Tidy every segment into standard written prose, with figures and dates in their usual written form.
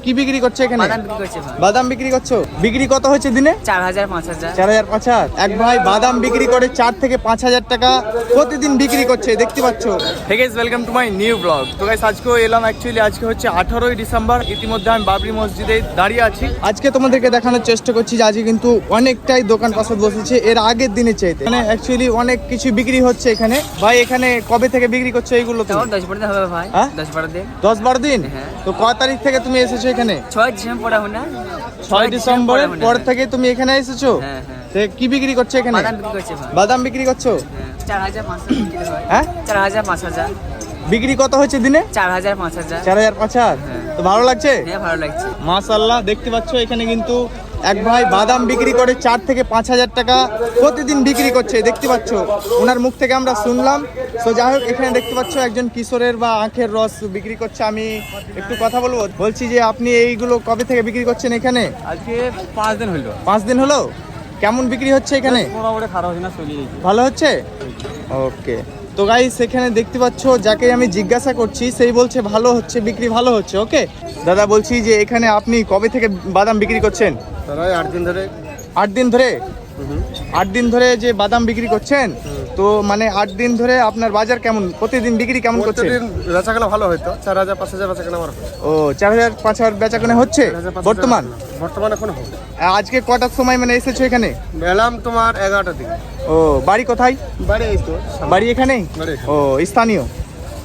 কি বিক্রি করছো এখানে? বাদাম বিক্রি করছে ভাই। বাদাম বিক্রি করছো? বিক্রি কত হয়েছে দিনে? 4000 5000। 4000 5000। এক ভাই বাদাম বিক্রি করে 4 থেকে 5000 টাকা প্রতিদিন বিক্রি করছে, দেখতে পাচ্ছ। Hey guys, welcome to my new blog. তো গাইস আজকেও এলাম, অ্যাকচুয়ালি আজকে হচ্ছে 18ই ডিসেম্বর। ইতিমধ্যে আমি বাবরি মসজিদে দাঁড়িয়ে আছি। আজকে তোমাদেরকে দেখানোর চেষ্টা করছি যে আজকে কিন্তু অনেকটাই দোকান পাশাত বসেছে এর আগের দিনের চাইতে। মানে অ্যাকচুয়ালি অনেক কিছু বিক্রি হচ্ছে এখানে। ভাই এখানে কবে থেকে বিক্রি করছো এইগুলো? তো 10 দিন হবে ভাই। হ্যাঁ? 10-12 দিন। 10-12 দিন। হ্যাঁ। তো কত তারিখ থেকে তুমি এসেছো এখানে? 6 ডিসেম্বর পড়া হয় না? 6 ডিসেম্বরের পর থেকে তুমি এখানে এসেছো? হ্যাঁ হ্যাঁ। তো কি বিক্রি করছো এখানে? বাদাম বিক্রি করছে ভাই। বাদাম বিক্রি করছো? 4000 5000 বিক্রি হয়। হ্যাঁ? 4000 5000। বিক্রি কত হয়েছে দিনে? 4000 5000। 4000 5000। হ্যাঁ। তো ভালো লাগছে? হ্যাঁ ভালো লাগছে। মাশাআল্লাহ, দেখতে পাচ্ছ এখানে কিন্তু এক ভাই বাদাম বিক্রি করে 4 থেকে 5000 টাকা প্রতিদিন বিক্রি করছে, দেখতে পাচ্ছ। ওনার মুখ থেকে আমরা শুনলাম। তো যাই হোক, এখানে দেখতে পাচ্ছ একজন কিশোরের বা আখের রস বিক্রি করছে। আমি একটু কথা বলবো, বলছি যে আপনি এইগুলো কবে থেকে বিক্রি করছেন এখানে? আজকে 5 দিন হইলো। 5 দিন হলো। কেমন বিক্রি হচ্ছে এখানে? মোটামুটি খারাপ হয় না, চলিয়ে যাচ্ছে। ভালো হচ্ছে? ওকে। তো গাইস এখানে দেখতে পাচ্ছ যাকে আমি জিজ্ঞাসা করছি সেই বলছে ভালো হচ্ছে, বিক্রি ভালো হচ্ছে। ওকে দাদা, বলছি যে এখানে আপনি কবে থেকে বাদাম বিক্রি করছেন? প্রায় 8 দিন ধরে। 8 দিন ধরে? 8 দিন ধরে যে বাদাম বিক্রি করছেন, তো মানে 8 দিন ধরে আপনার বাজার কেমন, প্রতিদিন বিক্রি কেমন করছেন? প্রতিদিন বেচাকেনা ভালো হয়তো 4000 5000 বেচাকেনা আমার হয়। ও 4000 5000 বেচাকেনা হচ্ছে 4000 5000 বর্তমান এখন হয়। আজকে কটার সময় মানে এসেছো এখানে? এলাম তোমার 11টার দিকে। ও বাড়ি কোথায়? বাড়ি এই তো সামনে। বাড়ি এখানেই? বাড়ি এখানে। ও স্থানীয়।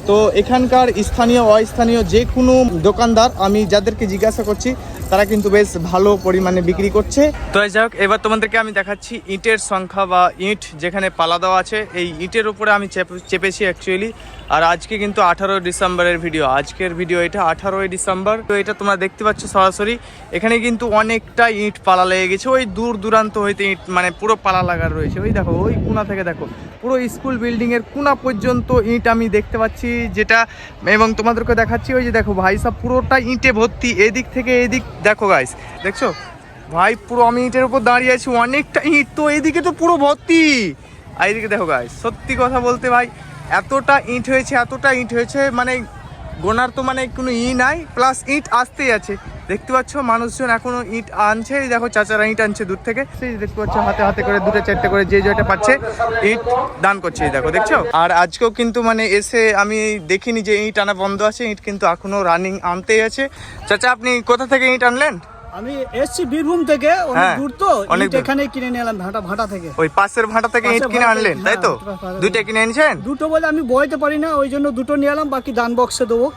তো এখানকার স্থানীয় অস্থানীয় যে কোনো দোকানদার আমি যাদেরকে জিজ্ঞাসা করছি তারা কিন্তু বেশ ভালো পরিমাণে বিক্রি করছে। তো যাই হোক, এবার তোমাদেরকে আমি দেখাচ্ছি ইটের সংখ্যা বা ইট যেখানে পালা দেওয়া আছে। এই ইটের উপরে আমি চেপেছি অ্যাকচুয়ালি। আর আজকে কিন্তু 18 ডিসেম্বরের ভিডিও, আজকের ভিডিও এটা 18ই ডিসেম্বর। তো এটা তোমরা দেখতে পাচ্ছ সরাসরি। এখানে কিন্তু অনেকটা ইট পালা লেগে গেছে, ওই দূর দূরান্ত হইতে ইট মানে পুরো পালা লাগা রয়েছে। ওই দেখো, ওই কোণা থেকে দেখো পুরো স্কুল বিল্ডিংয়ের কোণা পর্যন্ত ইট আমি দেখতে পাচ্ছি যেটা, এবং তোমাদেরকে দেখাচ্ছি। ওই যে দেখো ভাই সব পুরোটা ইটে ভর্তি, এদিক থেকে এদিক দেখো গাইস, দেখছো ভাই পুরো আমি ইটের উপর দাঁড়িয়ে আছি, অনেকটা ইট। তো এদিকে তো পুরো ভর্তি, আর এদিকে দেখো গাইস, সত্যি কথা বলতে ভাই এতটা ইট হয়েছে মানে গোনার তো মানে কোনো নাই, প্লাস ইট আসতেই আছে। দেখতে পাচ্ছ মানুষজন এখনো ইট আনছে। এই দেখো চাচারা ইট আনছে দূর থেকে, সেই দেখতে পাচ্ছ হাতে হাতে করে 2-4টে করে যে যেটা পাচ্ছে ইট দান করছে। এই দেখো, দেখছো। আর আজকেও কিন্তু মানে এসে আমি দেখিনি যে ইট আনা বন্ধ আছে, ইট কিন্তু এখনো রানিং আনতেই আছে। চাচা আপনি কোথা থেকে ইট আনলেন? আমি এসছি বীরভূম থেকে, অনেক হ্যাঁ, দূর তো, অনেক দূর। এখানে কিনে নিলাম ভাটা থেকে। ওই পাশের ভাটা থেকে ইট পাশের কিনে ভাটা আনলেন, থেকে, তাই তো? হ্যাঁ, দুইটা কিনে এনেছেন? দুটো বলে আমি বইতে পারি না, ওই জন্য দুটো নিয়ে এলাম, বাকি দান বক্সে দেবো।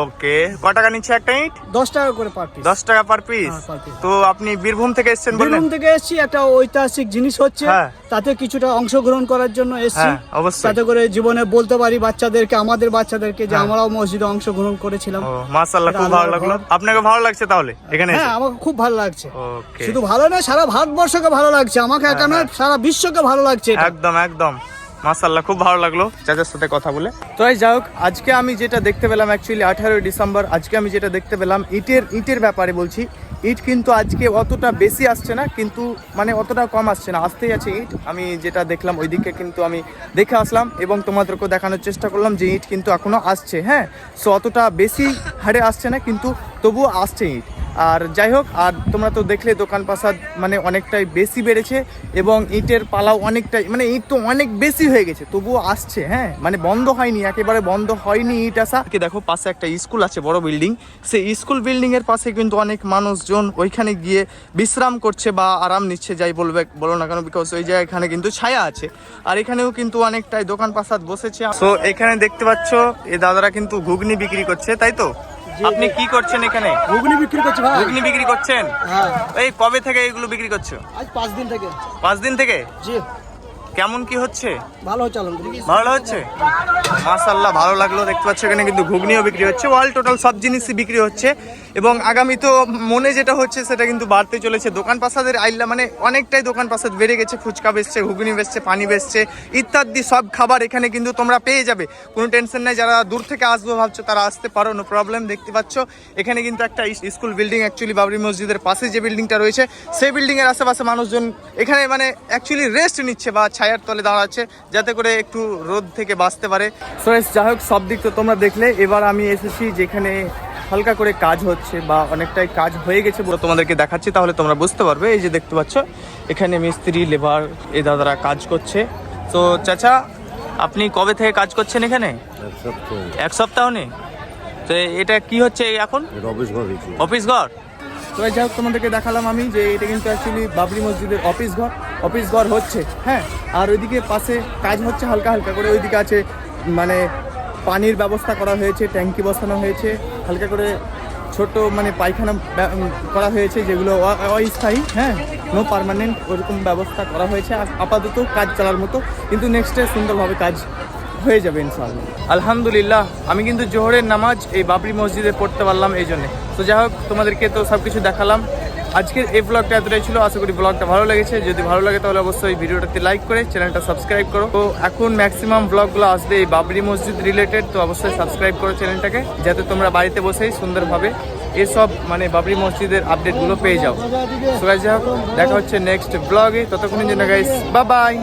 ওকে, ক টাকা নিচ্ছে একটা ইট? 10 টাকা করে পার পিস। 10 টাকা পার পিস। হ্যাঁ, per piece। তো আপনি বীরভূম থেকে এসেছেন বললেন? বীরভূম থেকে এসছি, একটা ঐতিহাসিক জিনিস হচ্ছে, হ্যাঁ। তাতে কিছুটা অংশগ্রহণ করার জন্য এসছি। হ্যাঁ, অবশ্যই। তাতে করে জীবনে বলতে পারি বাচ্চাদেরকে, আমাদের বাচ্চাদেরকে, যে হ্যাঁ। আমরাও মসজিদে অংশগ্রহণ করেছিলাম। ও মাশাআল্লাহ, খুব ভালো লাগলো। আপনাকে ভালো লাগছে তাহলে এখানে এসে? হ্যাঁ, আমাকে খুব ভালো লাগছে। ওকে, শুধু ভালো না, সারা ভারতবর্ষকে ভালো লাগছে, আমাকে একা নয়, সারা বিশ্বকে ভালো লাগছে এটা। একদম একদম মাশাআল্লাহ, খুব ভালো লাগলো চাচার সাথে কথা বলে। তো এই যাই হোক, আজকে আমি যেটা দেখতে পেলাম অ্যাকচুয়ালি 18 ডিসেম্বর, আজকে আমি যেটা দেখতে পেলাম ইটের ব্যাপারে বলছি। ইট কিন্তু আজকে অতটা বেশি আসছে না, কিন্তু মানে অতটা কম আসছে না, আসতেই আছে ইট। আমি যেটা দেখলাম ওইদিকে কিন্তু আমি দেখে আসলাম এবং তোমাদেরকেও দেখানোর চেষ্টা করলাম যে ইট কিন্তু এখনও আসছে। হ্যাঁ, সো অতটা বেশি হারে আসছে না, কিন্তু তবুও আসছে ইট। আর যাই হোক, আর তোমরা তো দেখলে দোকান পাশাদ মানে অনেকটাই বেশি বেড়েছে এবং ইটের পালাও অনেকটাই, মানে ইট তো অনেক বেশি হয়ে গেছে, তবুও আসছে। হ্যাঁ, মানে বন্ধ হয়নি, একেবারে বন্ধ হয়নি ইট আসা। দেখো পাশে একটা স্কুল আছে, বড় বিল্ডিং। সেই স্কুল বিল্ডিং এর পাশে কিন্তু অনেক মানুষজন ওইখানে গিয়ে বিশ্রাম করছে বা আরাম নিচ্ছে, যাই বলো না কেন, বিকজ ওই জায়গায় এখানে কিন্তু ছায়া আছে। আর এখানেও কিন্তু অনেকটাই দোকান পাশাদ বসেছে। তো এখানে দেখতে পাচ্ছ এই দাদারা কিন্তু ঘুগনি বিক্রি করছে, তাই তো? আপনি কি করছেন এখানে? ঘুগনি বিক্রি করছি ভাই। ঘুগনি বিক্রি করছেন? হ্যাঁ, এই কবে থেকে এগুলো বিক্রি করছো? আজ 5 দিন থেকে। 5 দিন থেকে? জি, কেমন কি হচ্ছে? ভালো হচ্ছে আলহামদুলিল্লাহ। ভালো হচ্ছে, মাশাআল্লাহ, ভালো লাগলো। দেখতে পাচ্ছ এখানে কিন্তু ঘুগনিও বিক্রি হচ্ছে, অল টোটাল সব জিনিসই বিক্রি হচ্ছে। এবং আগামী তো মনে যেটা হচ্ছে সেটা কিন্তু বাড়তে চলেছে। দোকান পাশাদের আইল্লা মানে অনেকটাই দোকান পাশাদ বেড়ে গেছে, ফুচকা বেচছে, ঘুগনি বেচছে, পানি বেচছে, ইত্যাদি সব খাবার এখানে কিন্তু তোমরা পেয়ে যাবে, কোনো টেনশন নেই। যারা দূর থেকে আসবো ভাবছো তারা আসতে পারো, নো প্রবলেম। দেখতে পাচ্ছ এখানে কিন্তু একটা স্কুল বিল্ডিং, অ্যাকচুয়ালি বাবরি মসজিদের পাশে যে বিল্ডিংটা রয়েছে সেই বিল্ডিংয়ের আশেপাশে মানুষজন এখানে মানে অ্যাকচুয়ালি রেস্ট নিচ্ছে বা ছায়ার তলে দাঁড়াচ্ছে, যাতে করে একটু রোদ থেকে বাঁচতে পারে। সো যাই হোক, সব দিক তো তোমরা দেখলে। এবার আমি এসেছি যেখানে হালকা করে কাজ হচ্ছে বা অনেকটাই কাজ হয়ে গেছে বলে তোমাদেরকে দেখাচ্ছি, তাহলে তোমরা বুঝতে পারবে। এই যে দেখতে পাচ্ছ এখানে মিস্ত্রি লেবার এই দাদারা কাজ করছে। তো চাচা আপনি কবে থেকে কাজ করছেন এখানে? এক সপ্তাহ নেই। তো এটা কি হচ্ছে এখন? অফিস ঘর। তো যাই হোক তোমাদেরকে দেখালাম আমি যে এটা কিন্তু অ্যাকচুয়ালি বাবরি মসজিদের অফিস ঘর হচ্ছে, হ্যাঁ। আর ওইদিকে পাশে কাজ হচ্ছে হালকা হালকা করে। ওইদিকে আছে মানে পানির ব্যবস্থা করা হয়েছে, ট্যাঙ্কি বসানো হয়েছে, হালকা করে ছোট মানে পায়খানা করা হয়েছে, যেগুলো অস্থায়ী, হ্যাঁ, নো পার্মানেন্ট, ওরকম ব্যবস্থা করা হয়েছে। আর আপাতত কাজ চালার মতো, কিন্তু নেক্সটে সুন্দরভাবে কাজ হয়ে যাবে ইনশাআল্লাহ। আলহামদুলিল্লাহ আমি কিন্তু জোহরের নামাজ এই বাবরি মসজিদে পড়তে পারলাম এই জন্যে। তো যাই হোক তোমাদেরকে তো সব কিছু দেখালাম। আজকের এই ব্লগটা এতটাই ছিল। আশা করি ব্লগটা ভালো লেগেছে। যদি ভালো লাগে তাহলে অবশ্যই ভিডিওটাতে লাইক করে চ্যানেলটা সাবস্ক্রাইব করো। তো এখন ম্যাক্সিমাম ব্লগগুলো আসবে এই বাবরি মসজিদ রিলেটেড। তো অবশ্যই সাবস্ক্রাইব করো চ্যানেলটাকে, যাতে তোমরা বাড়িতে বসেই সুন্দরভাবে এসব মানে বাবরি মসজিদের আপডেটগুলো পেয়ে যাও। সো গাইস যাই হোক দেখা হচ্ছে নেক্সট ব্লগে। ততক্ষণের জন্য গাইস বাই বাই।